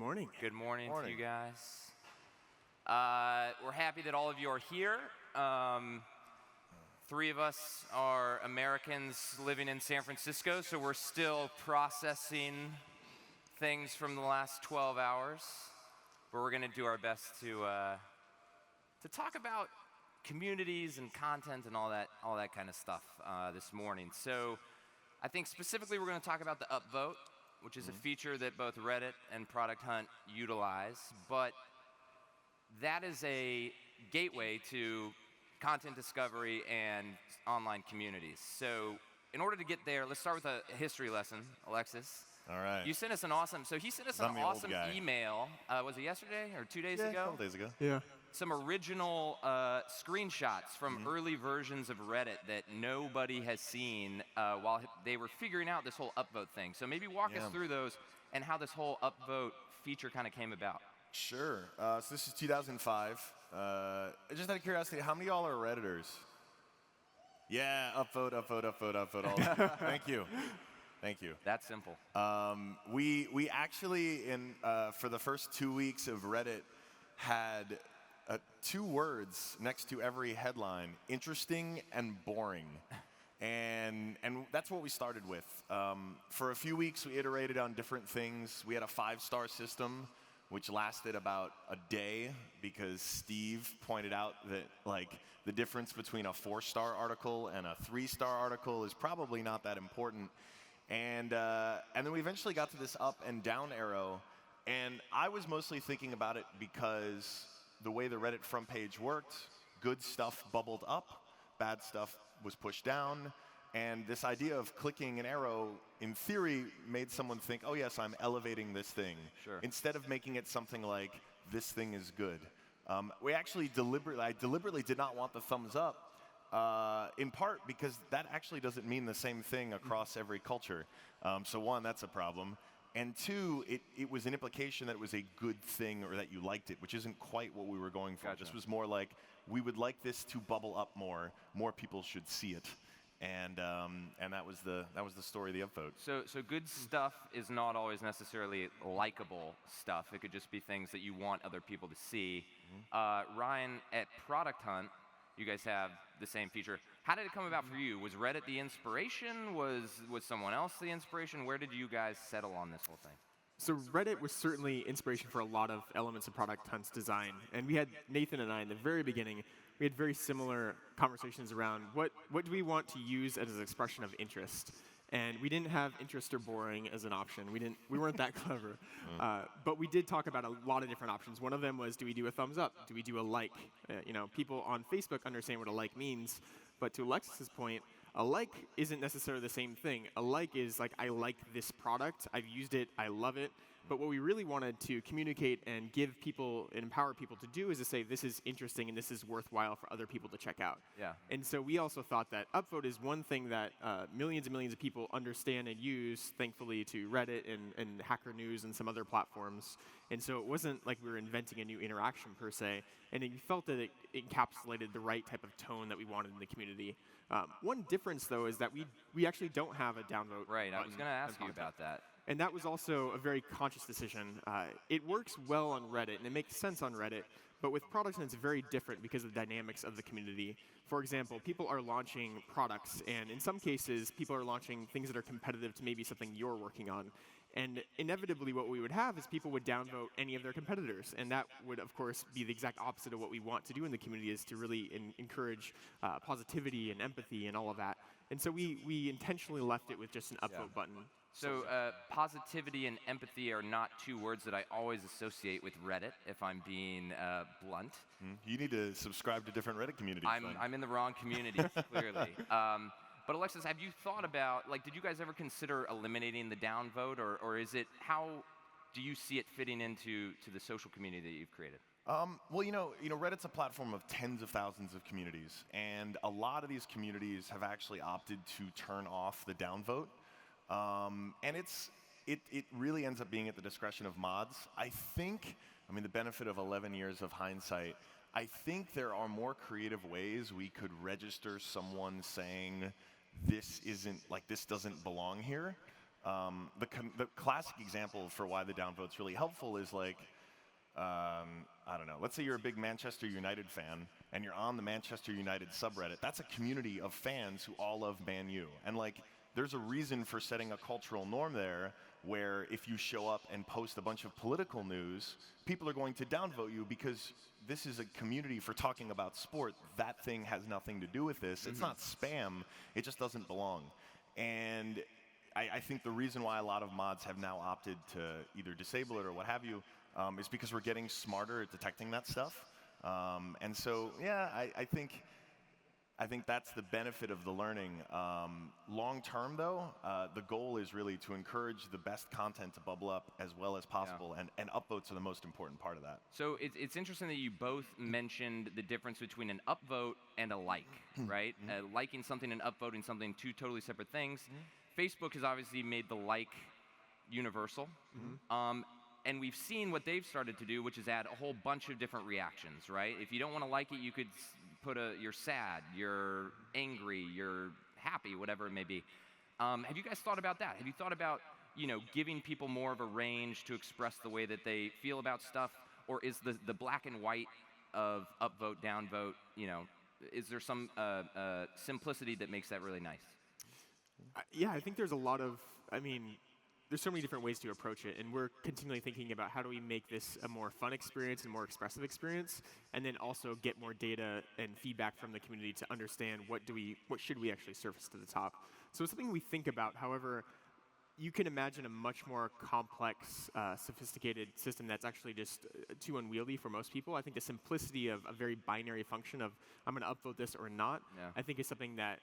morning. Good morning to you Morning. guys. We're happy that all of you are here. Three of us are Americans living in San Francisco, so we're still processing things from the last 12 hours. But we're going to do our best to talk about communities and content and all that kind of stuff this morning. So I think specifically we're going to talk about the Upvote, which is a feature that both Reddit and Product Hunt utilize. But that is a gateway to content discovery and online communities. So in order to get there, let's start with a history lesson, Alexis. All right. You sent us an awesome, so he sent us an I'm the old awesome guy. email. Was it yesterday or 2 days A ago? couple days ago. Yeah. Some original screenshots from early versions of Reddit that nobody has seen while they were figuring out this whole upvote thing. So maybe walk us through those and how this whole upvote feature kind of came about. Sure. So this is 2005. Just out of curiosity, how many of y'all are Redditors? Yeah, upvote. All Thank you. Thank you. That's simple. We actually, for the first 2 weeks of Reddit, had 2 words next to every headline: interesting and boring. And that's what we started with. For a few weeks, we iterated on different things. We had a 5-star system, which lasted about a day because Steve pointed out that the difference between a 4-star article and a 3-star article is probably not that important. And then we eventually got to this up and down arrow. And I was mostly thinking about it because the way the Reddit front page worked, good stuff bubbled up, bad stuff was pushed down, and this idea of clicking an arrow, in theory, made someone think, oh yes, I'm elevating this thing, instead of making it something like, this thing is good. I deliberately did not want the thumbs up, in part because that actually doesn't mean the same thing across every culture. So one, that's a problem. And 2, it was an implication that it was a good thing or that you liked it, which isn't quite what we were going for. Gotcha. This was more like, we would like this to bubble up more. More people should see it. And that was the story of the upvote. So good stuff is not always necessarily likable stuff. It could just be things that you want other people to see. Ryan, at Product Hunt, you guys have the same feature. How did it come about for you? Was Reddit the inspiration? Was someone else the inspiration? Where did you guys settle on this whole thing? So Reddit was certainly inspiration for a lot of elements of Product Hunt's design. And we had Nathan and I in the very beginning, we had very similar conversations around what do we want to use as an expression of interest. And we didn't have interest or boring as an option. We weren't that clever. But we did talk about a lot of different options. One of them was, do we do a thumbs up? Do we do a like? People on Facebook understand what a like means. But to Alexis's point, a like isn't necessarily the same thing. A like is like, I like this product. I've used it. I love it. But what we really wanted to communicate and give people and empower people to do is to say, this is interesting and this is worthwhile for other people to check out. Yeah. And so we also thought that Upvote is one thing that millions and millions of people understand and use, thankfully, to Reddit and Hacker News and some other platforms. And so it wasn't like we were inventing a new interaction per se. And we felt that it encapsulated the right type of tone that we wanted in the community. One difference, though, is that we actually don't have a downvote. Right, I was going to ask you about that. And that was also a very conscious decision. It works well on Reddit, and it makes sense on Reddit, but with Product Hunt, it's very different because of the dynamics of the community. For example, people are launching products, and in some cases, people are launching things that are competitive to maybe something you're working on. And inevitably, what we would have is people would downvote any of their competitors, and that would, of course, be the exact opposite of what we want to do in the community, is to really encourage positivity and empathy and all of that. And so we intentionally left it with just an upvote button. So positivity and empathy are not 2 words that I always associate with Reddit, if I'm being blunt. You need to subscribe to different Reddit communities. I'm in the wrong community, clearly. But Alexis, have you thought about, did you guys ever consider eliminating the downvote, or is it, how do you see it fitting into the social community that you've created? Well, Reddit's a platform of tens of thousands of communities, and a lot of these communities have actually opted to turn off the downvote. And it really ends up being at the discretion of mods. I think, the benefit of 11 years of hindsight, I think there are more creative ways we could register someone saying this doesn't belong here. The classic example for why the downvote's really helpful is like, I don't know, let's say you're a big Manchester United fan and you're on the Manchester United subreddit. That's a community of fans who all love Man U. And like, there's a reason for setting a cultural norm there where if you show up and post a bunch of political news, people are going to downvote you because this is a community for talking about sport. That thing has nothing to do with this. It's not spam. It just doesn't belong. And I think the reason why a lot of mods have now opted to either disable it or what have you is because we're getting smarter at detecting that stuff. And so, yeah, I think that's the benefit of the learning. Long term, though, the goal is really to encourage the best content to bubble up as well as possible, and upvotes are the most important part of that. So it's interesting that you both mentioned the difference between an upvote and a like, right? Liking something and upvoting something, two totally separate things. Facebook has obviously made the like universal. And we've seen what they've started to do, which is add a whole bunch of different reactions, right? If you don't want to like it, you could put you're sad, you're angry, you're happy, whatever it may be. Have you guys thought about that? Have you thought about, giving people more of a range to express the way that they feel about stuff? Or is the black and white of upvote, downvote, is there some simplicity that makes that really nice? Yeah, I think there's a lot of, there's so many different ways to approach it, and we're continually thinking about how do we make this a more fun experience and more expressive experience, and then also get more data and feedback from the community to understand what should we actually surface to the top. So it's something we think about. However, you can imagine a much more complex, sophisticated system that's actually just too unwieldy for most people. I think the simplicity of a very binary function of I'm going to upvote this or not, I think is something that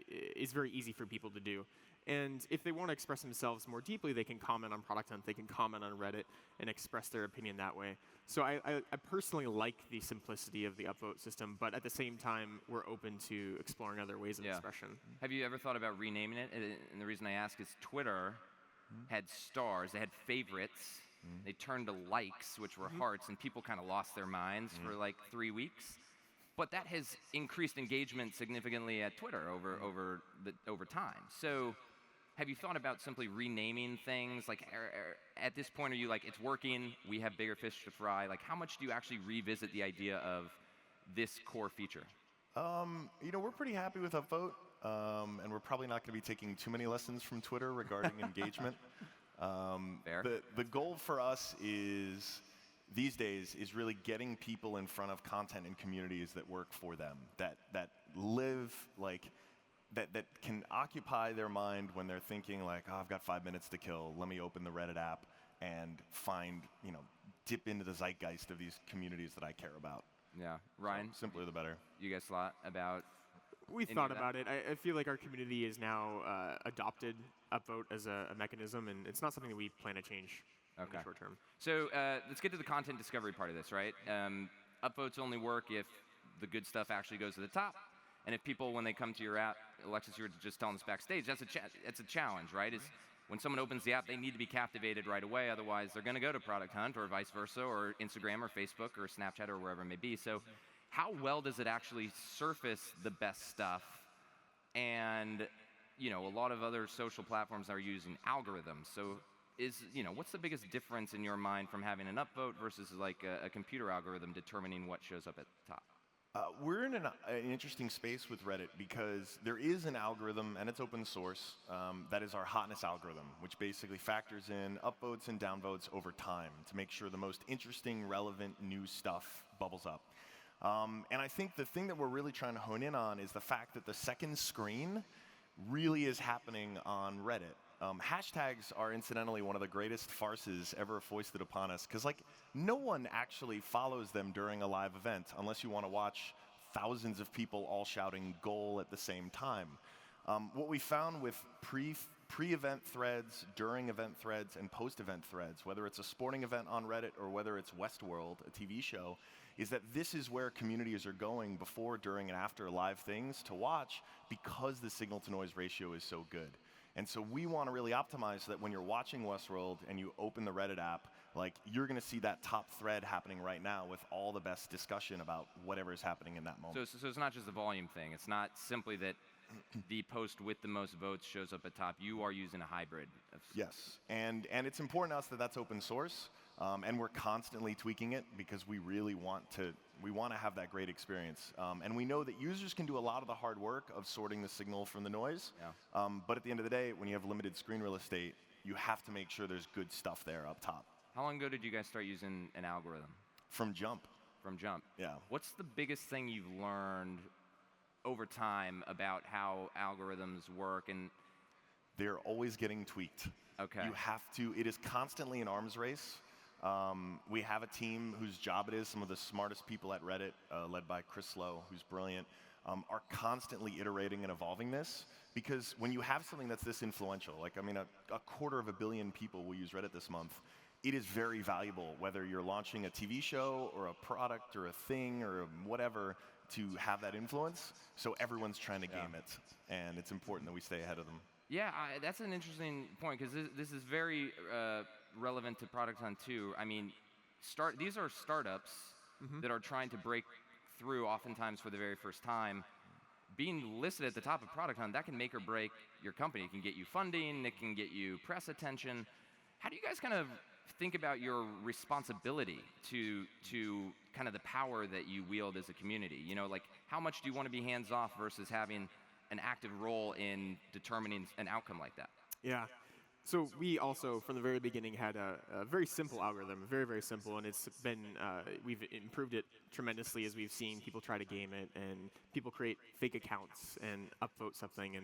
is very easy for people to do. And if they want to express themselves more deeply, they can comment on Product Hunt, they can comment on Reddit, and express their opinion that way. So I personally like the simplicity of the upvote system, but at the same time, we're open to exploring other ways of expression. Have you ever thought about renaming it? And the reason I ask is Twitter had stars, they had favorites, they turned to likes, which were hearts, and people kind of lost their minds for like 3 weeks. But that has increased engagement significantly at Twitter over time. So have you thought about simply renaming things? Like, at this point, are you like, it's working, we have bigger fish to fry? Like, how much do you actually revisit the idea of this core feature? We're pretty happy with Upvote, and we're probably not going to be taking too many lessons from Twitter regarding engagement. Fair. The goal for us these days is really getting people in front of content and communities that work for them, that live like, that can occupy their mind when they're thinking like, oh, I've got 5 minutes to kill, let me open the Reddit app and find, dip into the zeitgeist of these communities that I care about. Yeah, Ryan? So, simpler the better. You guys thought about We thought about it. I feel like our community has now adopted Upvote as a mechanism, and it's not something that we plan to change in the short term. So let's get to the content discovery part of this, right? Upvotes only work if the good stuff actually goes to the top, and if people, when they come to your app, Alexis, you were just telling us backstage, that's a challenge, right? Is when someone opens the app, they need to be captivated right away, otherwise they're going to go to Product Hunt or vice versa, or Instagram or Facebook or Snapchat or wherever it may be. So how well does it actually surface the best stuff? And a lot of other social platforms are using algorithms. So what's the biggest difference in your mind from having an upvote versus like a computer algorithm determining what shows up at the top? We're in an interesting space with Reddit because there is an algorithm, and it's open source, that is our hotness algorithm, which basically factors in upvotes and downvotes over time to make sure the most interesting, relevant, new stuff bubbles up. And I think the thing that we're really trying to hone in on is the fact that the second screen really is happening on Reddit. Hashtags are incidentally one of the greatest farces ever foisted upon us, because no one actually follows them during a live event unless you want to watch thousands of people all shouting goal at the same time. What we found with pre-event threads, during event threads, and post-event threads, whether it's a sporting event on Reddit or whether it's Westworld, a TV show, is that this is where communities are going before, during, and after live things to watch because the signal-to-noise ratio is so good. And so we want to really optimize so that when you're watching Westworld and you open the Reddit app, you're going to see that top thread happening right now with all the best discussion about whatever is happening in that moment. So it's not just a volume thing. It's not simply that the post with the most votes shows up at top. You are using a hybrid. Yes, and it's important to us that that's open source, and we're constantly tweaking it because we really want to have that great experience. And we know that users can do a lot of the hard work of sorting the signal from the noise. Yeah. But at the end of the day, when you have limited screen real estate, you have to make sure there's good stuff there up top. How long ago did you guys start using an algorithm? From jump. From jump. Yeah. What's the biggest thing you've learned over time about how algorithms work? And they're always getting tweaked. Okay. You have to. It is constantly an arms race. We have a team whose job it is. Some of the smartest people at Reddit, led by Chris Lowe, who's brilliant, are constantly iterating and evolving this. Because when you have something that's this influential, like I mean, a 250 million people will use Reddit this month. It is very valuable, whether you're launching a TV show or a product or a thing or whatever, to have that influence. So everyone's trying to game it, and it's important that we stay ahead of them. Yeah, that's an interesting point, because this is very relevant to Product Hunt too. I mean, these are startups that are trying to break through, oftentimes for the very first time. Being listed at the top of Product Hunt, that can make or break your company. It can get you funding, it can get you press attention. How do you guys kind of think about your responsibility to kind of the power that you wield as a community? You know, like, how much do you want to be hands-off versus having an active role in determining an outcome like that? Yeah. So we also, from the very beginning, had a very simple algorithm, very, very simple, and it's been, we've improved it tremendously as we've seen people try to game it, and people create fake accounts and upvote something,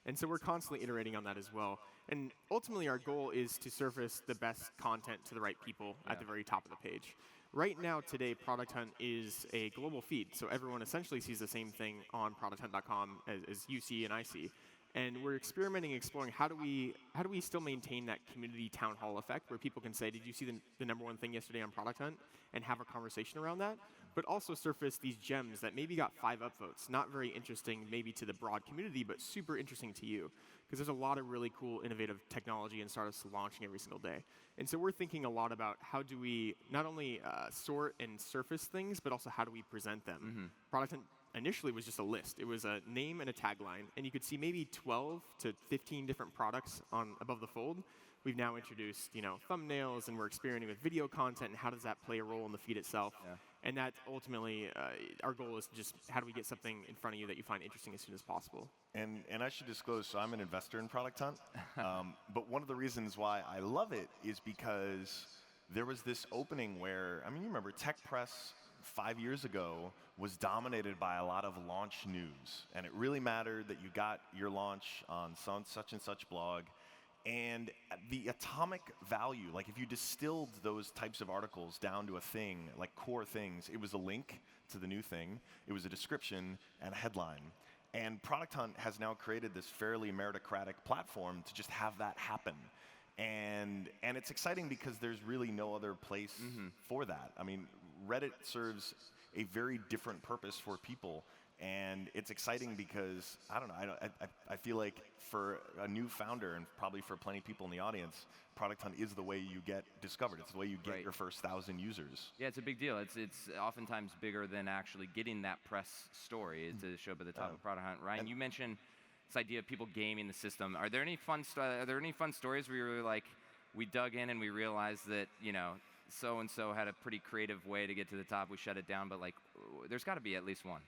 and so we're constantly iterating on that as well. And ultimately, our goal is to surface the best content to the right people at the very top of the page. Right now, today, Product Hunt is a global feed, so everyone essentially sees the same thing on producthunt.com as you see and I see. And we're experimenting, exploring how do we still maintain that community town hall effect where people can say, did you see the #1 thing yesterday on Product Hunt, and have a conversation around that, but also surface these gems that maybe got 5 upvotes, not very interesting maybe to the broad community, but super interesting to you. Because there's a lot of really cool, innovative technology and startups launching every single day. And so we're thinking a lot about how do we not only sort and surface things, but also how do we present them. Product Hunt initially was just a list. It was a name and a tagline, and you could see maybe 12 to 15 different products above the fold. We've now introduced, thumbnails, and we're experimenting with video content, and how does that play a role in the feed itself? Yeah. And that ultimately, our goal is just how do we get something in front of you that you find interesting as soon as possible. And I should disclose, so I'm an investor in Product Hunt, but one of the reasons why I love it is because there was this opening where, you remember Tech Press 5 years ago was dominated by a lot of launch news, and it really mattered that you got your launch on such and such blog. And the atomic value, like if you distilled those types of articles down to a thing, like core things, it was a link to the new thing, it was a description and a headline. And Product Hunt has now created this fairly meritocratic platform to just have that happen. And it's exciting because there's really no other place for that. Reddit serves a very different purpose for people. And it's exciting because, I feel like for a new founder, and probably for plenty of people in the audience, Product Hunt is the way you get discovered. It's the way you get your first 1,000 users. Yeah, it's a big deal. It's oftentimes bigger than actually getting that press story to show up at the top of Product Hunt. Ryan, you mentioned this idea of people gaming the system. Are there any fun stories where you're like, we dug in and we realized that, so-and-so had a pretty creative way to get to the top, we shut it down, but there's got to be at least one.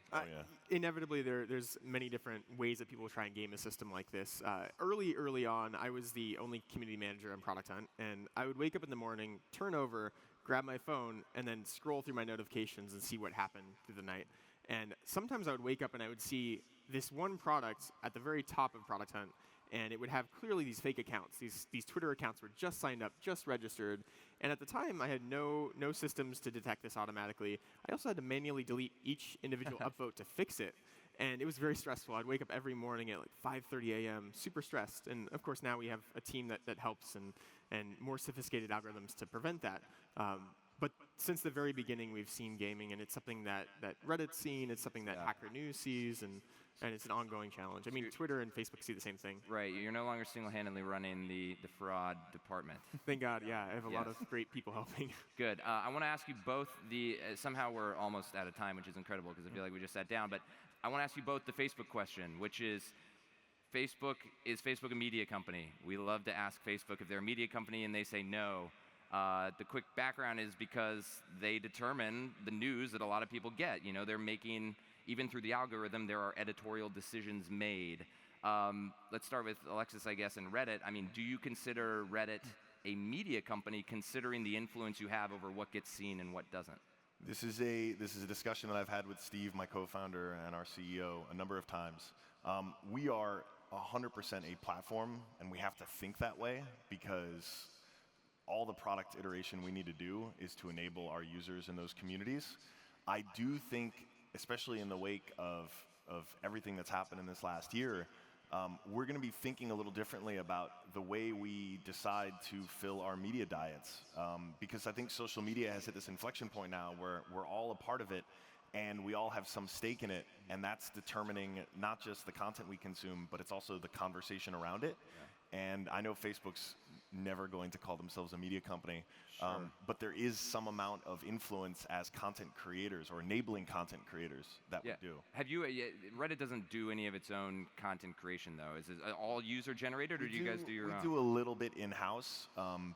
Inevitably, there's many different ways that people try and game a system like this. Early on, I was the only community manager on Product Hunt, and I would wake up in the morning, turn over, grab my phone, and then scroll through my notifications and see what happened through the night. And sometimes I would wake up and I would see this one product at the very top of Product Hunt, and it would have clearly these fake accounts. These Twitter accounts were just signed up, just registered. And at the time, I had no systems to detect this automatically. I also had to manually delete each individual upvote to fix it. And it was very stressful. I'd wake up every morning at 5:30 a.m., super stressed. And of course, now we have a team that helps and more sophisticated algorithms to prevent that. But since the very beginning, we've seen gaming, and it's something that Reddit's seen, it's something that Hacker News sees, and it's an ongoing challenge. Twitter and Facebook see the same thing. Right, you're no longer single-handedly running the fraud department. Thank God, yeah, I have a lot of great people helping. Good. I want to ask you both somehow we're almost out of time, which is incredible because I feel like we just sat down, but I want to ask you both the Facebook question, which is, is Facebook a media company? We love to ask Facebook if they're a media company, and they say no. The quick background is because they determine the news that a lot of people get. You know, they're making, even through the algorithm, there are editorial decisions made. Let's start with Alexis, I guess, and Reddit. I mean, do you consider Reddit a media company, considering the influence you have over what gets seen and what doesn't? This is a discussion that I've had with Steve, my co-founder and our CEO, a number of times. We are 100% a platform, and we have to think that way because all the product iteration we need to do is to enable our users in those communities. I do think, especially in the wake of everything that's happened in this last year, we're going to be thinking a little differently about the way we decide to fill our media diets. Because I think social media has hit this inflection point now where we're all a part of it, and we all have some stake in it, and that's determining not just the content we consume, but it's also the conversation around it. Yeah. And I know Facebook's never going to call themselves a media company, but there is some amount of influence as content creators or enabling content creators that we do. Have you? Reddit doesn't do any of its own content creation, though. Is it all user generated, or do you guys do your own? We do a little bit in-house,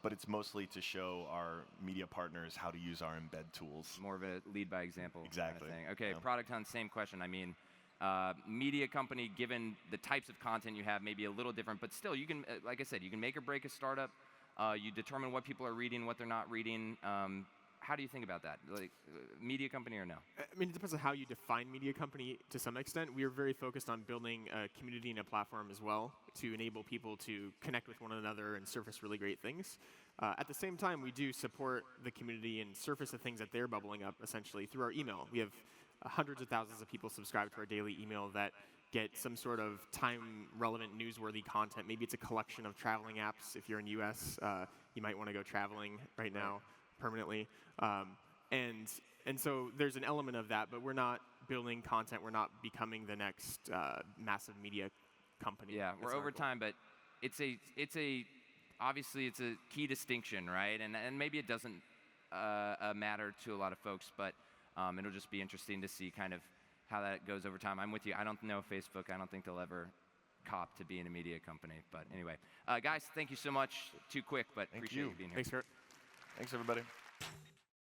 but it's mostly to show our media partners how to use our embed tools. More of a lead by example. Exactly. Kind of thing. Okay, Yeah. Product Hunt, same question. I mean, media company, given the types of content you have, may be a little different, but still, you can, like I said, you can make or break a startup. You determine what people are reading, what they're not reading. How do you think about that? Like, media company or no? I mean, it depends on how you define media company to some extent. We are very focused on building a community and a platform as well to enable people to connect with one another and surface really great things. At the same time, we do support the community and surface the things that they're bubbling up, essentially, through our email. We have hundreds of thousands of people subscribe to our daily email that get some sort of time-relevant, newsworthy content. Maybe it's a collection of traveling apps. If you're in US, you might want to go traveling right now permanently. And so there's an element of that, but we're not building content. We're not becoming the next massive media company. Yeah, we're over time, but obviously it's a key distinction, right? And maybe it doesn't matter to a lot of folks, but it'll just be interesting to see kind of how that goes over time. I'm with you. I don't know Facebook. I don't think they'll ever cop to being a media company. But anyway, guys, thank you so much. Too quick, but appreciate you being here. Thanks, Kurt. Thanks, everybody.